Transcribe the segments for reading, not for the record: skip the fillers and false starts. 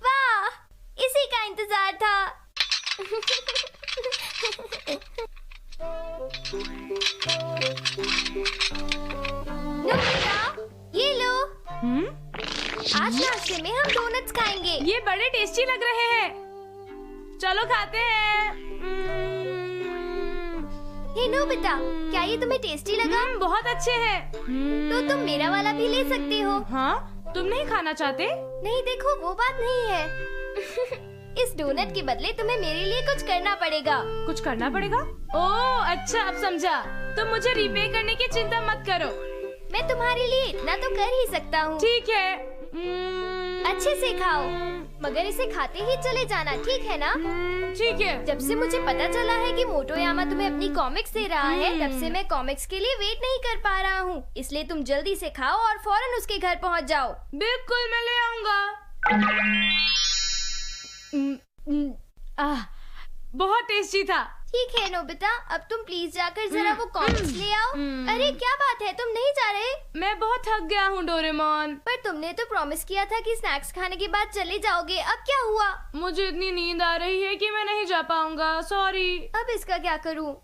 वाह, इसी का इंतजार था। नोबिता, ये लो। आज नाश्ते में हम डोनट्स खाएंगे। ये बड़े टेस्टी लग रहे हैं। चलो खाते हैं। हे नोबिता, क्या ये तुम्हें टेस्टी लगा? बहुत अच्छे हैं। तो तुम मेरा वाला भी ले सकते हो। हाँ, तुम नहीं खाना चाहते? नहीं, देखो वो बात नहीं है। इस डोनट के बदले तुम्हें मेरे लिए कुछ करना पड़ेगा। कुछ करना पड़ेगा? ओह अच्छा, अब समझा। तुम मुझे रीपे करने की चिंता मत करो। मैं तुम्हारे लिए इतना तो कर ही सकता हूँ। ठीक है। अच्छे से खाओ, मगर इसे खाते ही चले जाना, ठीक है ना? ठीक है। जब से मुझे पता चला है कि मोटोयामा तुम्हें अपनी कॉमिक्स दे रहा है, तब से मैं कॉमिक्स के लिए वेट नहीं कर पा रहा हूँ। इसलिए तुम जल्दी से खाओ और फौरन उसके घर पहुँच जाओ। बिल्कुल, मैं ले आऊंगा। बहुत टेस्टी था। ठीक है नोबिता, अब तुम प्लीज जाकर जरा वो कॉमिक्स ले आओ। अरे क्या बात है, तुम नहीं जा रहे? मैं बहुत थक गया हूँ डोरेमोन। पर तुमने तो प्रॉमिस किया था कि स्नैक्स खाने के बाद चले जाओगे, अब क्या हुआ? मुझे इतनी नींद आ रही है कि मैं नहीं जा पाऊंगा, सॉरी। अब इसका क्या करूँ?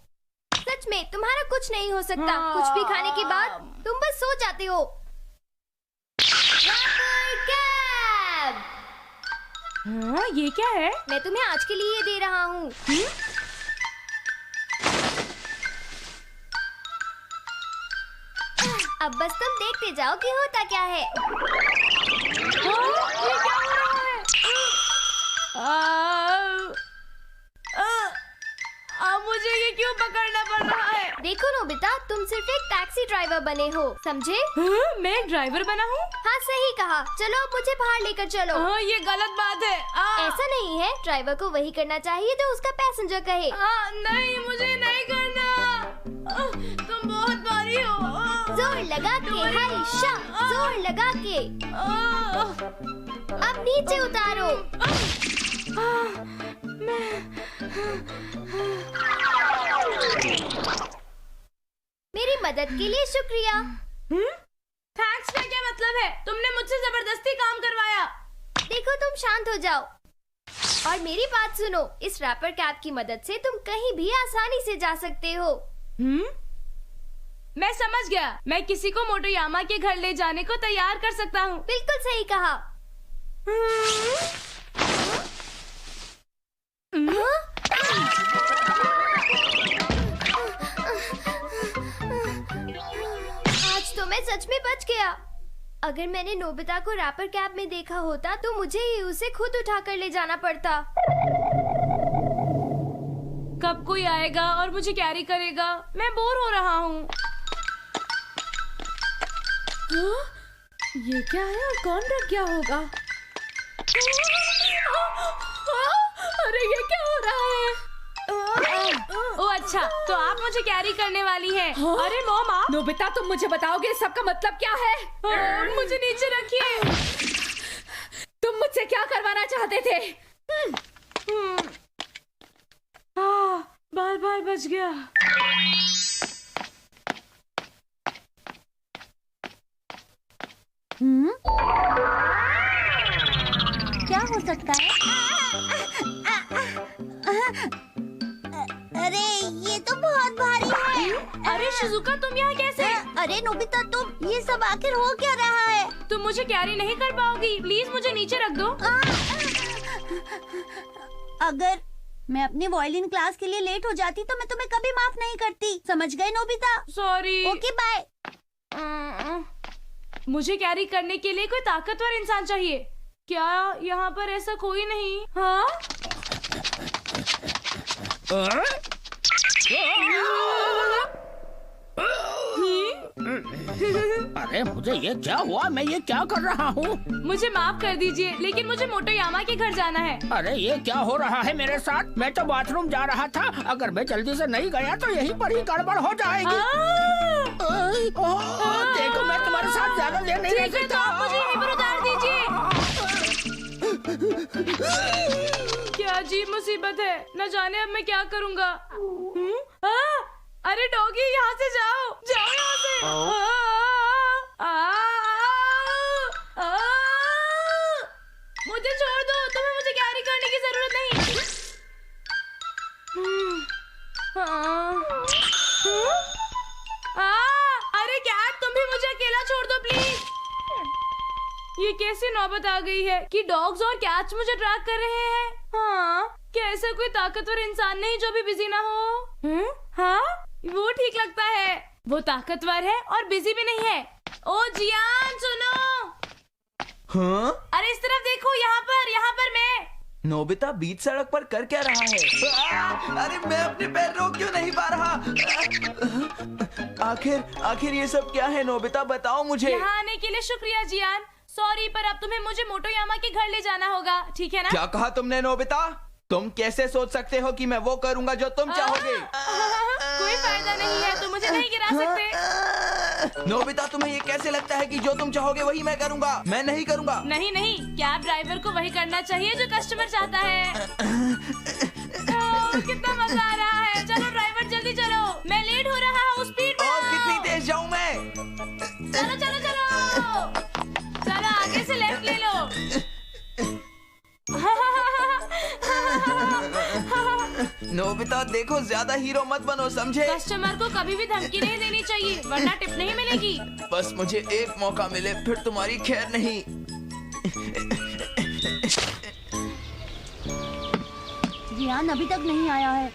सच में तुम्हारा कुछ नहीं हो सकता। कुछ भी खाने के बाद तुम बस सो जाते हो। कैब! हाँ, ये क्या है? मैं तुम्हें आज के लिए ये दे रहा हूँ। अब बस तुम देखते जाओ कि होता क्या है। ये क्या हो रहा है? मुझे ये क्यों पकड़ना पड़ रहा है? देखो नोबिता, तुम सिर्फ एक टैक्सी ड्राइवर बने हो, समझे? मैं एक ड्राइवर बना हूँ? हाँ, सही कहा। चलो अब मुझे बाहर लेकर चलो। ये गलत बात है। ऐसा नहीं है, ड्राइवर को वही करना चाहिए जो उसका पैसेंजर कहे। नहीं, मुझे नहीं करना। तुम बहुत भारी हो। जोर लगा के, हाय शा, जोर लगा के। अब नीचे उतारो। मेरी मदद के लिए शुक्रिया। थैंक्स का क्या मतलब है? तुमने मुझसे जबरदस्ती काम करवाया। देखो, तुम शांत हो जाओ और मेरी बात सुनो। इस रैपर कैब की मदद से तुम कहीं भी आसानी से जा सकते हो। मैं समझ गया। मैं किसी को मोटोयामा के घर ले जाने को तैयार कर सकता हूँ। बिल्कुल सही कहा। आज तो मैं सच में बच गया। अगर मैंने नोबिता को रैपर कैब में देखा होता तो मुझे ही उसे खुद उठाकर ले जाना पड़ता। कब कोई आएगा और मुझे कैरी करेगा? मैं बोर हो रहा हूँ। ये क्या है और कौन रख गया होगा? अरे ये क्या हो रहा है? ओह अच्छा, तो आप मुझे कैरी करने वाली हैं। अरे मॉमा, नोबिता, तुम मुझे बताओगे इस सब का मतलब क्या है? मुझे नीचे रखिए। तुम मुझसे क्या करवाना चाहते थे? बार बार बच गया। क्या हो सकता है? अरे ये तो बहुत भारी है। अरे शिजुका, तुम यहाँ कैसे? अरे नोबिता, तुम ये सब आखिर हो क्या रहा है? तुम मुझे कैरी नहीं कर पाओगी। प्लीज मुझे नीचे रख दो। अगर मैं अपनी वायलिन क्लास के लिए लेट हो जाती तो मैं तुम्हें कभी माफ नहीं करती। समझ गए नोबिता? सॉरी। Okay bye. मुझे कैरी करने के लिए कोई ताकतवर इंसान चाहिए। क्या यहाँ पर ऐसा कोई नहीं? हाँ? अरे मुझे ये क्या हुआ? मैं ये क्या कर रहा हूँ? मुझे माफ कर दीजिए, लेकिन मुझे मोटोयामा के घर जाना है। अरे ये क्या हो रहा है मेरे साथ? मैं तो बाथरूम जा रहा था। अगर मैं जल्दी से नहीं गया तो यहीं पर ही गड़बड़ हो जाएगी। देखो, मैं तुम्हारे साथ ज्यादा देर नहीं रह सकता। आप मुझे यहीं पर उतार दीजिए। क्या अजीब मुसीबत है। न जाने अब मैं क्या करूँगा। अरे डॉगी, यहाँ से जाओ, जाओ यहाँ से। ये कैसी नौबत आ गई है कि डॉग्स और कैट्स मुझे ट्रैक कर रहे हैं। हाँ, क्या ऐसा कोई ताकतवर इंसान नहीं जो भी बिजी ना हो? हाँ, वो ठीक लगता है। वो ताकतवर है और बिजी भी नहीं है। ओ जियान सुनो। हाँ? अरे इस तरफ देखो, यहाँ पर मैं। नोबिता बीच सड़क पर कर क्या रहा है? अरे मैं अपने पैर रोक क्यों नहीं पा रहा? आखिर ये सब क्या है नोबिता, बताओ मुझे। यहाँ आने के लिए शुक्रिया जियान। सॉरी, पर अब तुम्हें मुझे मोटोयामा के घर ले जाना होगा, ठीक है ना? क्या कहा तुमने नोबिता? तुम कैसे सोच सकते हो कि मैं वो करूंगा जो तुम चाहोगे? कोई फायदा नहीं है, तुम मुझे नहीं गिरा सकते। नोबिता, तुम्हें ये कैसे लगता है कि जो तुम चाहोगे वही मैं करूंगा? मैं नहीं करूंगा। नहीं, कैब ड्राइवर को वही करना चाहिए जो कस्टमर चाहता है। कितना मजा आ रहा है। चलो ड्राइवर जल्दी चलो, मैं लेट हो रहा हूँ। स्पीड में। और कितनी तेज जाऊँ मैं? चलो आगे से लेफ्ट ले लो। नोबिता देखो, ज्यादा हीरो मत बनो, समझे? कस्टमर को कभी भी धमकी नहीं देनी चाहिए, वरना टिप नहीं मिलेगी। बस मुझे एक मौका मिले, फिर तुम्हारी खैर नहीं। जियान अभी तक नहीं आया है।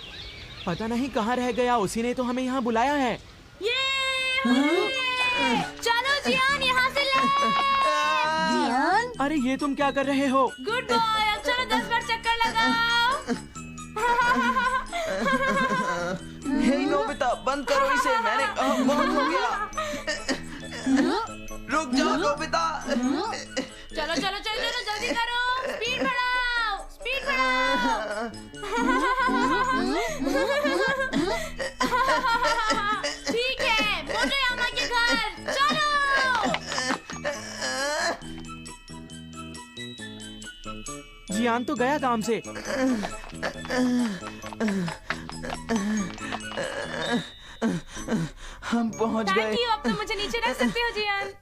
पता नहीं कहाँ रह गया, उसी ने तो हमें यहाँ बुलाया है। चलो जियान, यहाँ से ले। जियान, अरे ये तुम क्या कर रहे हो? गुड बॉय, अब चलो 10 बार चक्कर लगाओ। हे नोबिता, बंद करो इसे, मैंने कहा बहुत हो गया। रुक जाओ नोबिता। चलो जल्दी करो। स्पीड बढ़ाओ। ठीक है, मोटोयामा के घर चलो। जियान तो गया काम से। हम पहुंच गए। थैंक यू, अब तुम मुझे नीचे रख सकते हो जियान।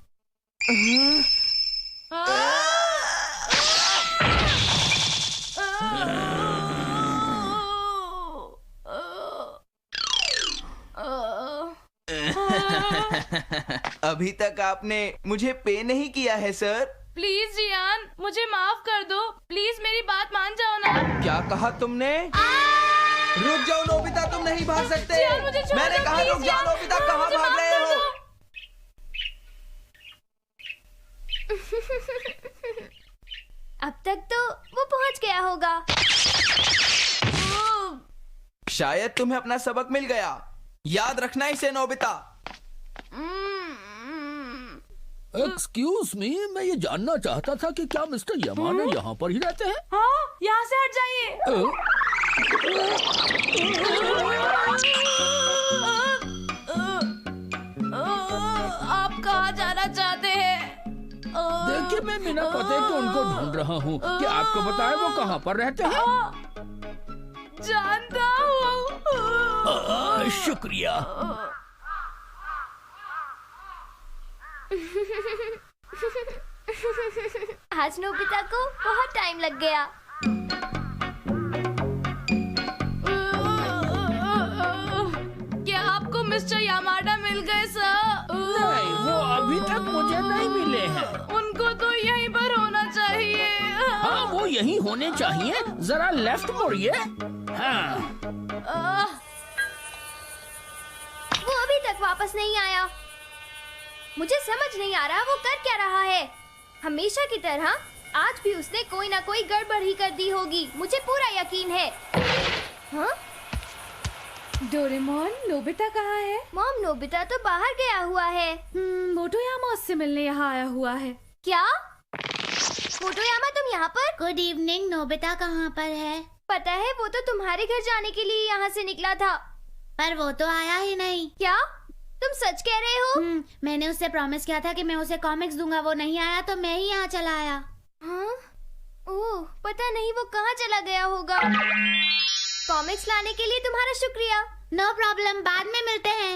अभी तक आपने मुझे पे नहीं किया है सर। प्लीज जियान, मुझे माफ कर दो। प्लीज मेरी बात मान जाओ ना। क्या कहा तुमने? रुक जाओ नोबिता, तुम नहीं भाग सकते। जियान, मुझे छोड़ मैंने दो, कहा प्लीज रुक जाओ जियान। नोबिता, कहाँ मुझे भाग माफ रहे कर हो? दो। अब तक तो वो पहुंच गया होगा। शायद तुम्हें अपना सबक मिल गया। याद रखना इसे नोबिता। एक्सक्यूज मी, मैं ये जानना चाहता था कि क्या मिस्टर यामाना यहाँ पर ही रहते हैं? हाँ, यहाँ से हट जाइए। आप कहाँ जाना चाहते हैं? देखिए, मैं बिना पते के उनको ढूंढ रहा हूँ। क्या आपको बताए वो कहाँ पर रहते हैं? जानता हूँ। शुक्रिया। आज नोबिता को बहुत टाइम लग गया। क्या आपको मिस्टर यामाडा मिल गए सर? नहीं, वो अभी तक मुझे नहीं मिले हैं। उनको तो यहीं पर होना चाहिए। हाँ, वो यहीं होने चाहिए। जरा लेफ्ट मुड़िए। हाँ, वो अभी तक वापस नहीं आया। मुझे समझ नहीं आ रहा वो कर क्या रहा है। हमेशा की तरह आज भी उसने कोई ना कोई गड़बड़ ही कर दी होगी, मुझे पूरा यकीन है। हाँ? डोरेमोन, नोबिता कहाँ है? मॉम, नोबिता तो बाहर गया हुआ है। मोटोयामा उससे मिलने यहाँ आया हुआ है। क्या? मोटोयामा, तुम यहाँ पर? Good evening. नोबिता कहाँ पर है? पता है, वो तो तुम्हारे घर जाने के लिए यहाँ से निकला था। पर वो तो आया ही नहीं। क्या तुम सच कह रहे हो? मैंने उससे प्रॉमिस किया था कि मैं उसे कॉमिक्स दूंगा। वो नहीं आया तो मैं ही यहाँ चला आया। हाँ? ओह, पता नहीं वो कहाँ चला गया होगा। कॉमिक्स लाने के लिए तुम्हारा शुक्रिया। नो प्रॉब्लम, बाद में मिलते हैं।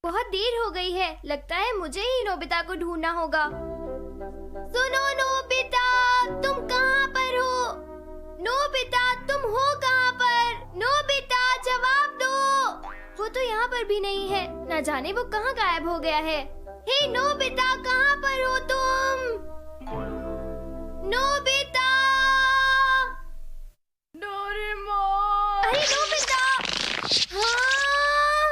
बहुत देर हो गई है, लगता है मुझे ही नोबिता को ढूंढना होगा। सुनो नोबिता, तुम कहाँ पर हो? नोबिता, तुम हो कहाँ पर? नोबिता, जवाब दो। वो तो यहाँ पर भी नहीं है, न जाने वो कहाँ गायब हो गया है। हे नोबिता, कहाँ पर हो तुम? नोबिता! डोरेमोन! अरे नोबिता! हाँ?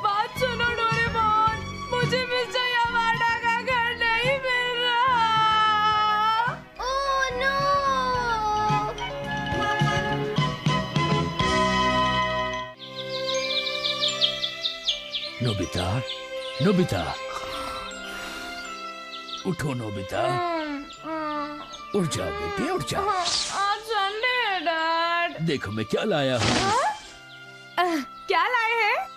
बात सुनो डोरेमोन, मुझे मिस्टर यामाडा का घर नहीं मिल रहा। Oh no! नोबिता, नोबिता, उठो नोबिता, उठ जाओ बेटे, उठ जाओ। आज संडे है डैड। देखो मैं क्या लाया हूँ। क्या लाए हैं?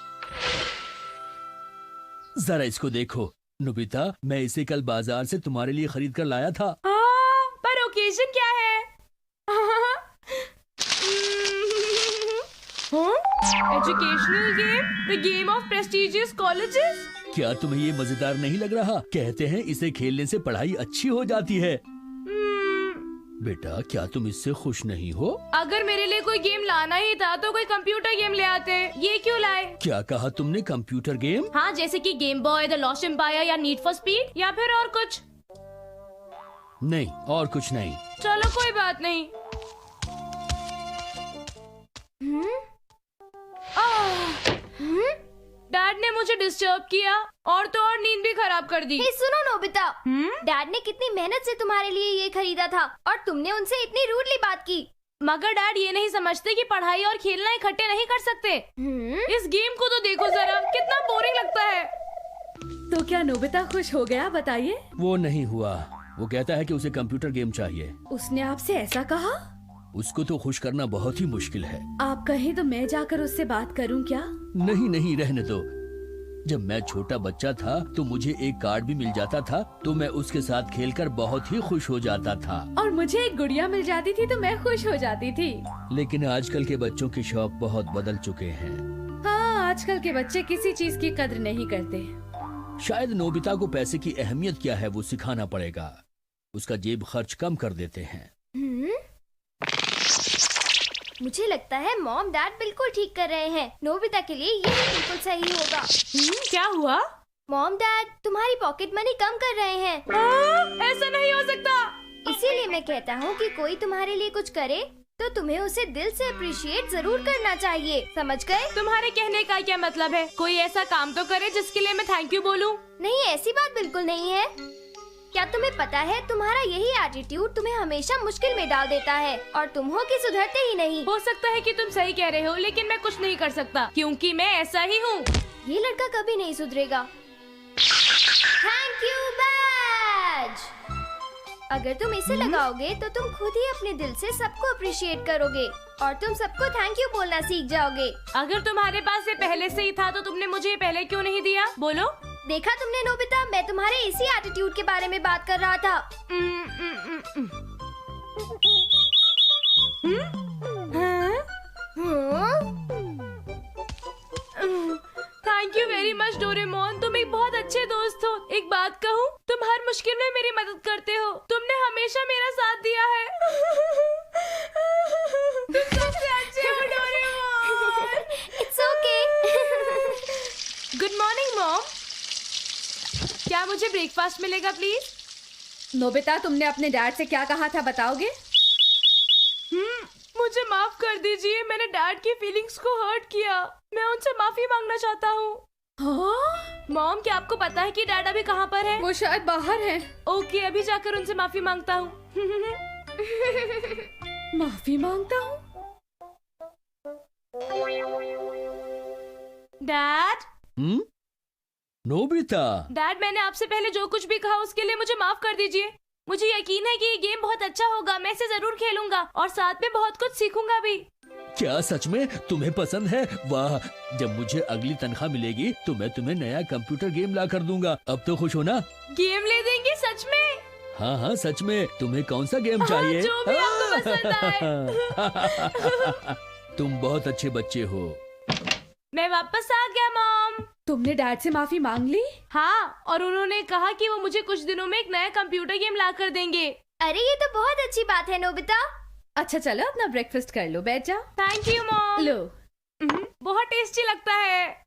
जरा इसको देखो नोबिता, मैं इसे कल बाजार से तुम्हारे लिए खरीद कर लाया था। पर ओकेजन क्या है? Educational game, the game of prestigious colleges. क्या तुम्हें ये मजेदार नहीं लग रहा? कहते हैं इसे खेलने से पढ़ाई अच्छी हो जाती है। बेटा क्या तुम इससे खुश नहीं हो? अगर मेरे लिए कोई गेम लाना ही था तो कोई कंप्यूटर गेम ले आते। ये क्यों लाए? क्या कहा तुमने? Computer game? हाँ, जैसे कि game boy, the lost empire या नीड फॉर स्पीड या फिर और कुछ। नहीं, और कुछ नहीं। चलो कोई बात नहीं। डैड ने मुझे डिस्टर्ब किया और तो और नींद भी खराब कर दी। हे सुनो नोबिता, डैड ने कितनी मेहनत से तुम्हारे लिए ये खरीदा था और तुमने उनसे इतनी रूडली बात की। मगर डैड ये नहीं समझते कि पढ़ाई और खेलना इकट्ठे नहीं कर सकते। इस गेम को तो देखो जरा, कितना बोरिंग लगता है। तो क्या नोबिता खुश हो गया? बताइए। वो नहीं हुआ। वो कहता है कि उसे कंप्यूटर गेम चाहिए। उसने आपसे ऐसा कहा? उसको तो खुश करना बहुत ही मुश्किल है। आप कहें तो मैं जाकर उससे बात करूं क्या? नहीं नहीं, रहने दो। जब मैं छोटा बच्चा था तो मुझे एक कार्ड भी मिल जाता था तो मैं उसके साथ खेलकर बहुत ही खुश हो जाता था। और मुझे एक गुड़िया मिल जाती थी तो मैं खुश हो जाती थी। लेकिन आजकल के बच्चों के शौक बहुत बदल चुके हैं। हाँ, आजकल के बच्चे किसी चीज की कद्र नहीं करते। शायद नोबिता को पैसे की अहमियत क्या है वो सिखाना पड़ेगा। उसका जेब खर्च कम कर देते हैं। मुझे लगता है मॉम डैड बिल्कुल ठीक कर रहे हैं। नोबिता के लिए ये बिल्कुल सही होगा। क्या हुआ? मॉम डैड तुम्हारी पॉकेट मनी कम कर रहे हैं। ऐसा नहीं हो सकता। इसीलिए मैं कहता हूँ कि कोई तुम्हारे लिए कुछ करे तो तुम्हें उसे दिल से अप्रिशिएट जरूर करना चाहिए, समझ गए? तुम्हारे कहने का क्या मतलब है? कोई ऐसा काम तो करे जिसके लिए मैं थैंक यू बोलूं। नहीं, ऐसी बात बिल्कुल नहीं है। क्या तुम्हें पता है तुम्हारा यही एटीट्यूड तुम्हें हमेशा मुश्किल में डाल देता है और तुम हो कि सुधरते ही नहीं। हो सकता है कि तुम सही कह रहे हो, लेकिन मैं कुछ नहीं कर सकता क्योंकि मैं ऐसा ही हूँ। ये लड़का कभी नहीं सुधरेगा। Thank you badge. अगर तुम इसे लगाओगे तो तुम खुद ही अपने दिल से सबको अप्रिशिएट करोगे और तुम सबको थैंक यू बोलना सीख जाओगे। अगर तुम्हारे पास ये पहले से ही था तो तुमने मुझे ये पहले क्यों नहीं दिया? बोलो। देखा तुमने नोबिता, मैं तुम्हारे इसी एटीट्यूड के बारे में बात कर रहा था। Thank you very much Doraemon, तुम एक बहुत अच्छे दोस्त हो। एक बात कहूँ, तुम हर मुश्किल में मेरी मदद करते हो। तुमने हमेशा मेरा साथ दिया है। तुम सबसे अच्छे हो Doraemon. It's okay. Good morning mom. क्या मुझे ब्रेकफास्ट मिलेगा प्लीज? नोबिता, तुमने अपने डैड से क्या कहा था, बताओगे? मुझे माफ कर दीजिए, मैंने डैड की फीलिंग्स को हर्ट किया। मैं उनसे माफी मांगना चाहता हूँ। हाँ? मॉम, क्या आपको पता है कि डैड अभी कहाँ पर है? वो शायद बाहर है। ओके, अभी जाकर उनसे माफी मांगता हूँ। माफी मांगता हूँ। डैड? नोबिता। डैड, मैंने आपसे पहले जो कुछ भी कहा उसके लिए मुझे माफ कर दीजिए। मुझे यकीन है कि ये गेम बहुत अच्छा होगा। मैं इसे जरूर खेलूंगा और साथ में बहुत कुछ सीखूंगा भी। क्या सच में तुम्हें पसंद है? वाह, जब मुझे अगली तनख्वाह मिलेगी तो मैं तुम्हें नया कंप्यूटर गेम ला कर दूंगा। अब तो खुश हो ना? गेम ले देंगे सच में? हाँ हाँ सच में। तुम्हें कौन सा गेम चाहिए? जो भी आपको पसंद आए। तुम बहुत अच्छे बच्चे हो। मैं वापस आ गया मॉम। तुमने डैड से माफी मांग ली? हाँ, और उन्होंने कहा कि वो मुझे कुछ दिनों में एक नया कंप्यूटर गेम ला कर देंगे। अरे ये तो बहुत अच्छी बात है नोबिता। अच्छा चलो अपना ब्रेकफास्ट कर लो, बैठ जाओ। Thank you mom. लो। बहुत टेस्टी लगता है।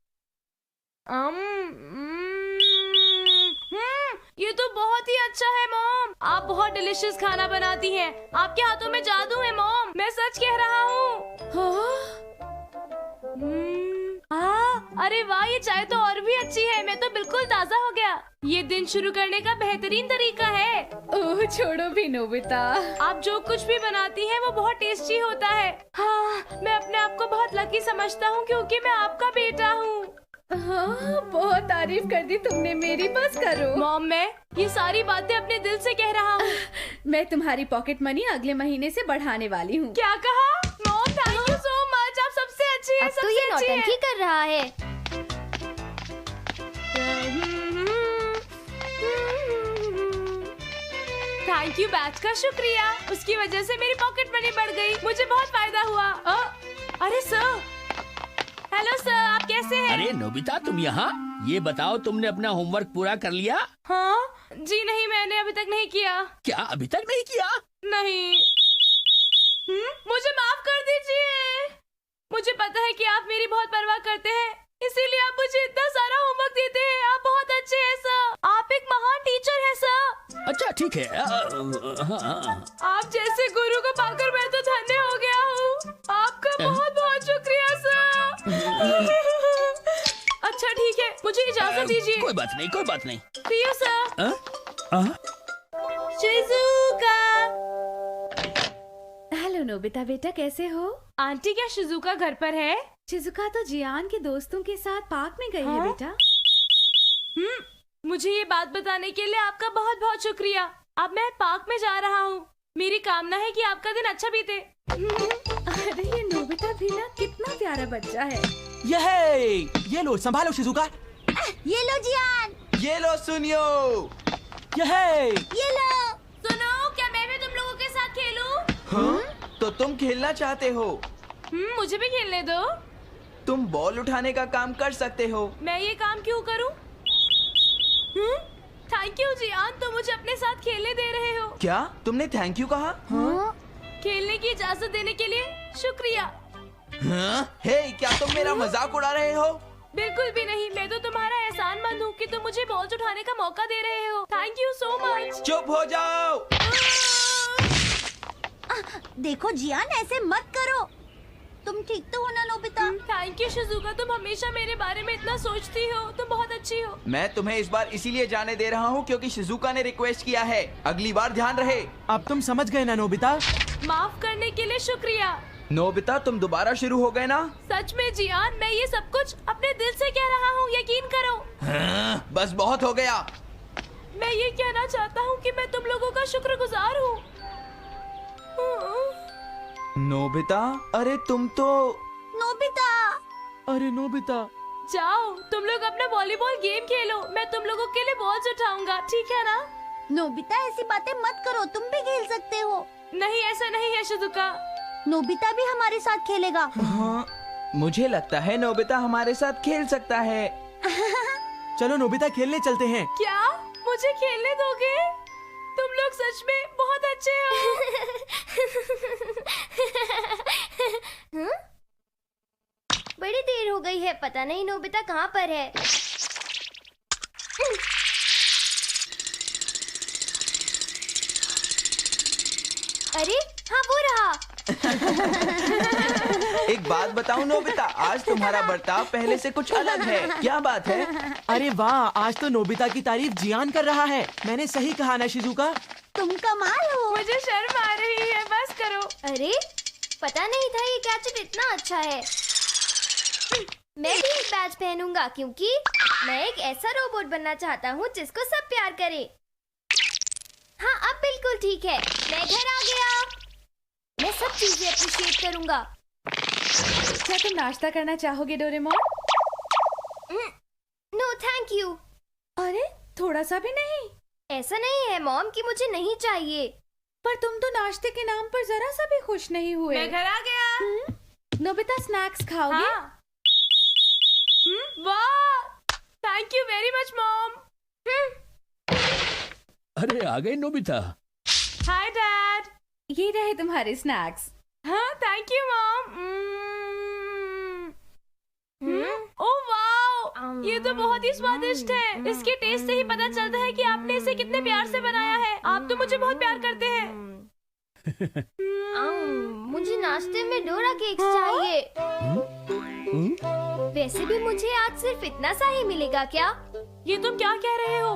ये तो बहुत ही अच्छा है मॉम। आप बहुत डिलीशियस खाना बनाती हैं। आपके हाथों में जादू है मॉम, मैं सच कह रहा हूँ। अरे वाह, ये चाय तो और भी अच्छी है। मैं तो बिल्कुल ताज़ा हो गया। ये दिन शुरू करने का बेहतरीन तरीका है। ओह छोड़ो भी नोबिता। आप जो कुछ भी बनाती हैं वो बहुत टेस्टी होता है। हाँ, मैं अपने आप को बहुत लकी समझता हूँ क्योंकि मैं आपका बेटा हूँ। हाँ, बहुत तारीफ कर दी तुमने मेरी, बस करो। मॉम, मैं ये सारी बातें अपने दिल से कह रहा हूँ। मैं तुम्हारी पॉकेट मनी अगले महीने से बढ़ाने वाली हूँ। क्या कहा? Mom, thank you so much. आप सबसे अच्छी हैं, अब तो सबसे ये अच्छी हैं। नौटंकी कर रहा है। थैंक यू बैच का शुक्रिया। उसकी वजह से मेरी पॉकेट मनी बढ़ गई। मुझे बहुत फायदा हुआ। अरे सर, हेलो सर, आप कैसे हैं? अरे नोबिता, तुम यहाँ? ये बताओ, तुमने अपना होमवर्क पूरा कर लिया? हाँ जी नहीं, मैंने अभी तक नहीं किया। क्या अभी तक नहीं किया? नहीं। मुझे माफ कर दीजिए। मुझे पता है कि आप मेरी बहुत परवाह करते हैं, इसीलिए आप मुझे इतना सारा होमवर्क देते हैं। आप बहुत अच्छे हैं सर। आप एक महान टीचर हैं सर। अच्छा ठीक है। हाँ। आप जैसे गुरु को पाकर मैं तो धन्य हो गया हूँ। आपका बहुत बहुत शुक्रिया सर। अच्छा ठीक है, मुझे इजाजत दीजिए। कोई बात नहीं, कोई बात नहीं। See you, sir. Shizuka. Hello Nobita बेटा, कैसे हो? आंटी, क्या शिजुका घर पर है? चिजुका तो जियान के दोस्तों के साथ पार्क में गई है हाँ? बेटा। मुझे ये बात बताने के लिए आपका बहुत बहुत शुक्रिया। अब मैं पार्क में जा रहा हूँ। मेरी कामना है कि आपका दिन अच्छा बीते। अरे ये नोबिता भी ना कितना प्यारा बच्चा है। ये लो, संभालो शिजुका। ये लो जियान, ये लो सुनियो। ये लो। सुनो, क्या मैं भी तुम लोगों के साथ खेलूं? हाँ? तो तुम खेलना चाहते हो? मुझे भी खेलने दो। तुम बॉल उठाने का काम कर सकते हो। मैं ये काम क्यों करूं? थैंक यू जियान, तुम मुझे अपने साथ खेलने दे रहे हो। क्या तुमने थैंक यू कहा? खेलने की इजाजत देने के लिए शुक्रिया। हाँ? हे, क्या तुम मेरा मजाक उड़ा रहे हो? बिल्कुल भी नहीं, मैं तो तुम्हारा एहसानमंद हूँ कि तुम मुझे बॉल उठाने का मौका दे रहे हो। Thank you so much. चुप हो जाओ। देखो जियान, ऐसे मत करो। तुम ठीक तो हो ना नोबिता? थैंक यू शिजुका, तुम हमेशा मेरे बारे में इतना सोचती हो। तुम बहुत अच्छी हो। मैं तुम्हें इस बार इसीलिए जाने दे रहा हूँ क्योंकि शिजुका ने रिक्वेस्ट किया है। अगली बार ध्यान रहे। अब तुम समझ गए ना नोबिता? माफ करने के लिए शुक्रिया। नोबिता, तुम दोबारा शुरू हो गए ना? सच में जियान, मैं ये सब कुछ अपने दिल से कह रहा हूँ, यकीन करो। हाँ, बस बहुत हो गया। मैं ये कहना चाहता हूँ कि मैं तुम लोगों का शुक्रगुजार हूँ। नोबिता, अरे तुम तो। नोबिता, अरे नोबिता। जाओ, तुम लोग अपना वॉलीबॉल गेम खेलो। मैं तुम लोगों के लिए बॉल्स उठाऊंगा, ठीक है ना? नोबिता ऐसी बातें मत करो, तुम भी खेल सकते हो। नहीं, ऐसा नहीं है शिजुका। नोबिता भी हमारे साथ खेलेगा। हाँ, मुझे लगता है नोबिता हमारे साथ खेल सकता है। चलो नोबिता, खेलने चलते हैं। क्या मुझे खेलने दोगे? तुम लोग सच में बहुत अच्छे हो। बड़ी देर हो गई है, पता नहीं नोबिता कहाँ पर है। अरे हाँ, वो रहा। एक बात बताऊं नोबिता, आज तुम्हारा बर्ताव पहले से कुछ अलग है। क्या बात है? अरे वाह, आज तो नोबिता की तारीफ जियान कर रहा है। मैंने सही कहा ना शिजुका? तुम कमाल हो। मुझे शर्म आ रही है, बस करो। अरे पता नहीं था ये गैजेट इतना अच्छा है। मैं भी एक बैच पहनूंगा क्योंकि मैं एक ऐसा रोबोट बनना चाहता हूँ जिसको सब प्यार करे। हाँ, अब बिल्कुल ठीक है। मैं घर आ गया। मैं सब चीजें अप्रिशिएट करूंगा। क्या तुम नाश्ता करना चाहोगे डोरेमोन? No thank you. अरे थोड़ा सा भी नहीं? ऐसा नहीं है मॉम कि मुझे नहीं चाहिए। पर तुम तो नाश्ते के नाम पर जरा सा भी खुश नहीं हुए। मैं घर आ गया। नोबिता, स्नैक्स खाओगे? हाँ। वाह, thank you very much mom. अरे आ गई नोबिता। Hi dad. ये रहे तुम्हारे स्नैक्स। हाँ, thank you mom. Oh wow, ये तो बहुत ही स्वादिष्ट है। इसके टेस्ट से ही पता चलता है कि आपने इसे कितने प्यार से बनाया है। आप तो मुझे बहुत प्यार करते हैं। मुझे नाश्ते में डोरा केक्स चाहिए। वैसे भी मुझे आज सिर्फ इतना सा ही मिलेगा क्या? ये तुम क्या कह रहे हो?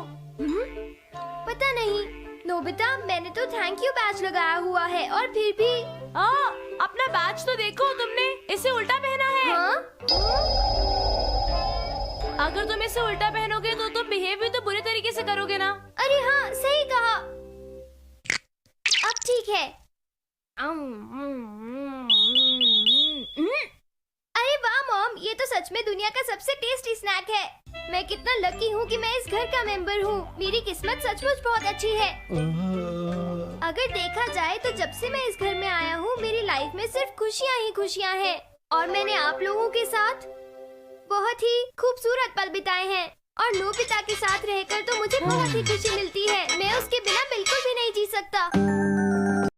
पता नहीं नोबिता, मैंने तो थैंक यू बैच लगाया हुआ है और फिर भी अपना बैच तो देखो, तुमने इसे उल्टा पहना है। हाँ? अगर तुम इसे उल्टा पहनोगे तो तुम बिहेव भी तो बुरे तरीके से करोगे ना। अरे हाँ, सही कहा। अब ठीक है। अरे वाह मॉम, ये तो सच में दुनिया का सबसे टेस्टी स्नैक है। मैं कितना लकी हूँ कि मैं इस घर का मेंबर हूँ। मेरी किस्मत सचमुच बहुत अच्छी है। अगर देखा जाए तो जब से मैं इस घर में आया हूँ मेरी लाइफ में सिर्फ खुशियाँ ही खुशियाँ हैं। और मैंने आप लोगों के साथ बहुत ही खूबसूरत पल बिताए हैं। और नोबिता के साथ रहकर तो मुझे बहुत ही खुशी मिलती है। मैं उसके बिना बिल्कुल भी नहीं जी सकता।